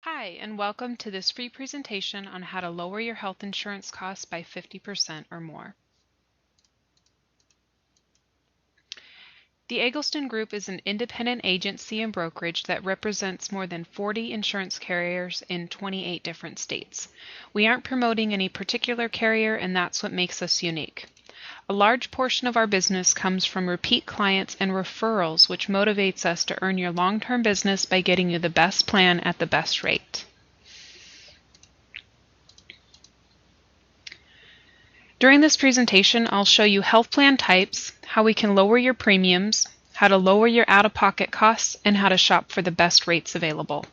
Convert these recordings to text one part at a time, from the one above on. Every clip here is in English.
Hi, and welcome to this free presentation on how to lower your health insurance costs by 50% or more. The Eggleston Group is an independent agency and brokerage that represents more than 40 insurance carriers in 28 different states. We aren't promoting any particular carrier, and that's what makes us unique. A large portion of our business comes from repeat clients and referrals, which motivates us to earn your long-term business by getting you the best plan at the best rate. During this presentation, I'll show you health plan types, how we can lower your premiums, how to lower your out-of-pocket costs, and how to shop for the best rates available.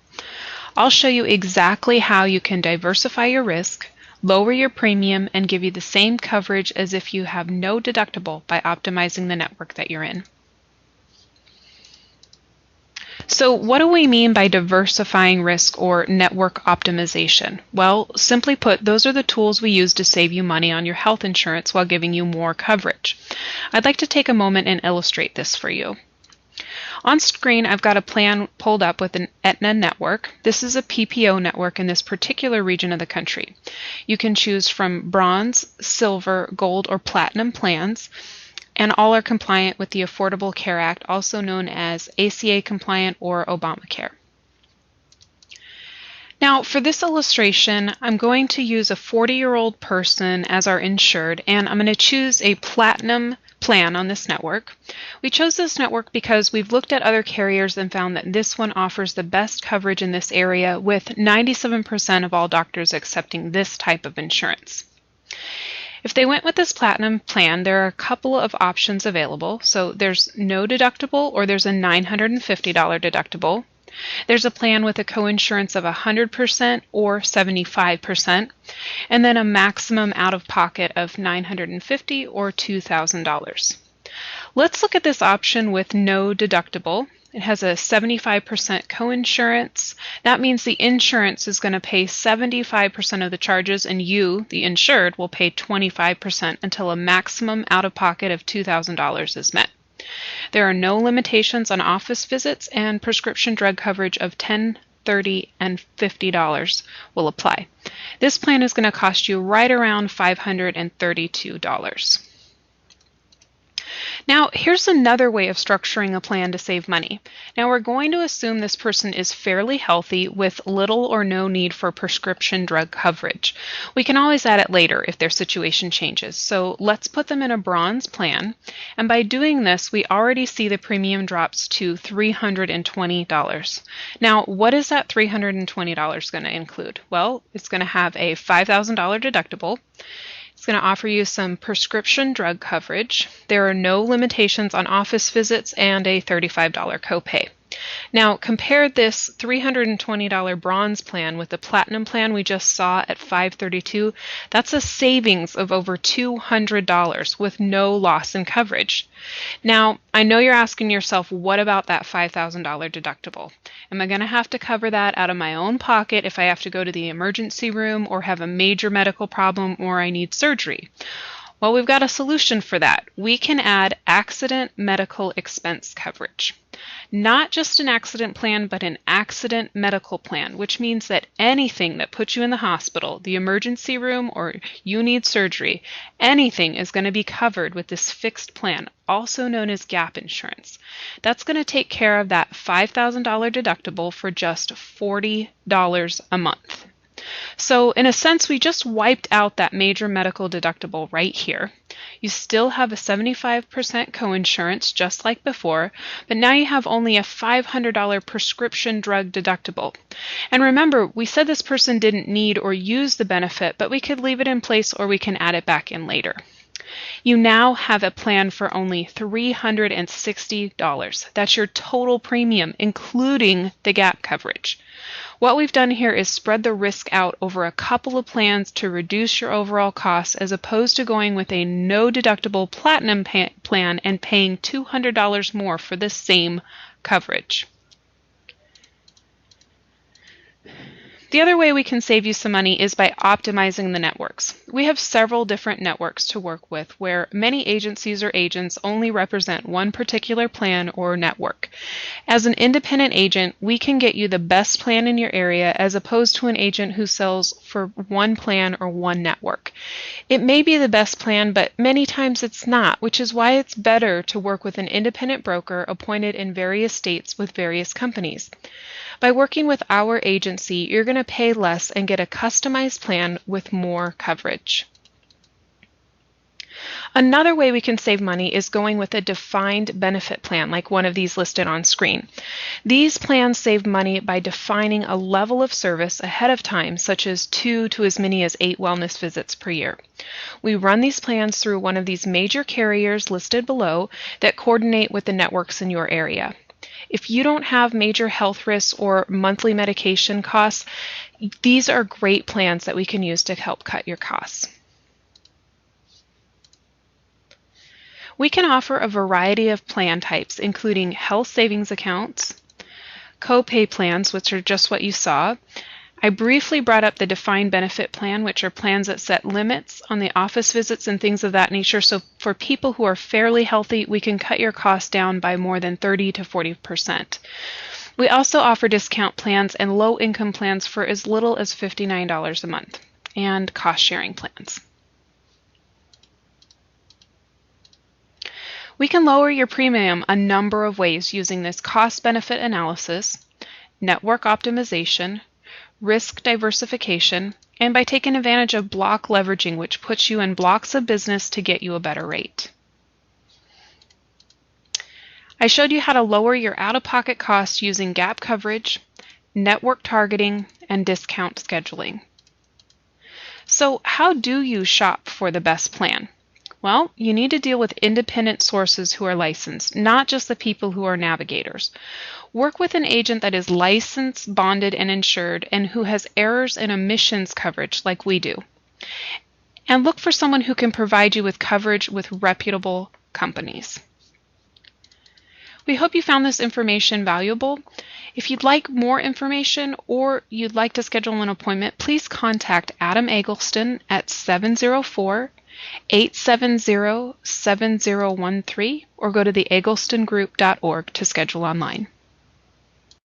I'll show you exactly how you can diversify your risk, lower your premium, and give you the same coverage as if you have no deductible by optimizing the network that you're in. So what do we mean by diversifying risk or network optimization? Well, simply put, those are the tools we use to save you money on your health insurance while giving you more coverage. I'd like to take a moment and illustrate this for you. On screen, I've got a plan pulled up with an Aetna network. This is a PPO network in this particular region of the country. You can choose from bronze, silver, gold, or platinum plans, and all are compliant with the Affordable Care Act, also known as ACA compliant or Obamacare. Now, for this illustration, I'm going to use a 40-year-old person as our insured, and I'm going to choose a platinum plan on this network. We chose this network because we've looked at other carriers and found that this one offers the best coverage in this area, with 97% of all doctors accepting this type of insurance. If they went with this platinum plan, there are a couple of options available. So there's no deductible, or there's a $950 deductible. There's a plan with a coinsurance of 100% or 75%, and then a maximum out-of-pocket of $950 or $2,000. Let's look at this option with no deductible. It has a 75% coinsurance. That means the insurance is going to pay 75% of the charges, and you, the insured, will pay 25% until a maximum out-of-pocket of $2,000 is met. There are no limitations on office visits, and prescription drug coverage of $10, $30, and $50 will apply. This plan is going to cost you right around $532. Now, here's another way of structuring a plan to save money. Now, we're going to assume this person is fairly healthy with little or no need for prescription drug coverage. We can always add it later if their situation changes. So let's put them in a bronze plan. And by doing this, we already see the premium drops to $320. Now, what is that $320 going to include? Well, it's going to have a $5,000 deductible. It's going to offer you some prescription drug coverage. There are no limitations on office visits and a $35 copay. Now, compare this $320 bronze plan with the platinum plan we just saw at $532. That's a savings of over $200 with no loss in coverage. Now, I know you're asking yourself, what about that $5,000 deductible? Am I going to have to cover that out of my own pocket if I have to go to the emergency room or have a major medical problem or I need surgery? Well, we've got a solution for that. We can add accident medical expense coverage. Not just an accident plan, but an accident medical plan, which means that anything that puts you in the hospital, the emergency room, or you need surgery, anything is going to be covered with this fixed plan, also known as gap insurance. That's going to take care of that $5,000 deductible for just $40 a month. So in a sense, we just wiped out that major medical deductible right here. You still have a 75% coinsurance just like before, but now you have only a $500 prescription drug deductible. And remember, we said this person didn't need or use the benefit, but we could leave it in place or we can add it back in later. You now have a plan for only $360. That's your total premium, including the gap coverage. What we've done here is spread the risk out over a couple of plans to reduce your overall costs, as opposed to going with a no deductible platinum plan and paying $200 more for the same coverage. The other way we can save you some money is by optimizing the networks. We have several different networks to work with where many agencies or agents only represent one particular plan or network. As an independent agent, we can get you the best plan in your area as opposed to an agent who sells for one plan or one network. It may be the best plan, but many times it's not, which is why it's better to work with an independent broker appointed in various states with various companies. By working with our agency, you're going to pay less and get a customized plan with more coverage. Another way we can save money is going with a defined benefit plan like one of these listed on screen. These plans save money by defining a level of service ahead of time, such as 2 to as many as 8 wellness visits per year. We run these plans through one of these major carriers listed below that coordinate with the networks in your area. If you don't have major health risks or monthly medication costs, these are great plans that we can use to help cut your costs. We can offer a variety of plan types, including health savings accounts, co-pay plans, which are just what you saw. I briefly brought up the defined benefit plan, which are plans that set limits on the office visits and things of that nature. So for people who are fairly healthy, we can cut your costs down by more than 30 to 40%. We also offer discount plans and low-income plans for as little as $59 a month, and cost-sharing plans. We can lower your premium a number of ways using this cost-benefit analysis, network optimization, risk diversification, and by taking advantage of block leveraging, which puts you in blocks of business to get you a better rate. I showed you how to lower your out-of-pocket costs using gap coverage, network targeting, and discount scheduling. So how do you shop for the best plan? Well, you need to deal with independent sources who are licensed, not just the people who are navigators. Work with an agent that is licensed, bonded, and insured, and who has errors and omissions coverage like we do. And look for someone who can provide you with coverage with reputable companies. We hope you found this information valuable. If you'd like more information or you'd like to schedule an appointment, please contact Adam Eggleston at 704-870-7013 or go to theegglestongroup.org to schedule online.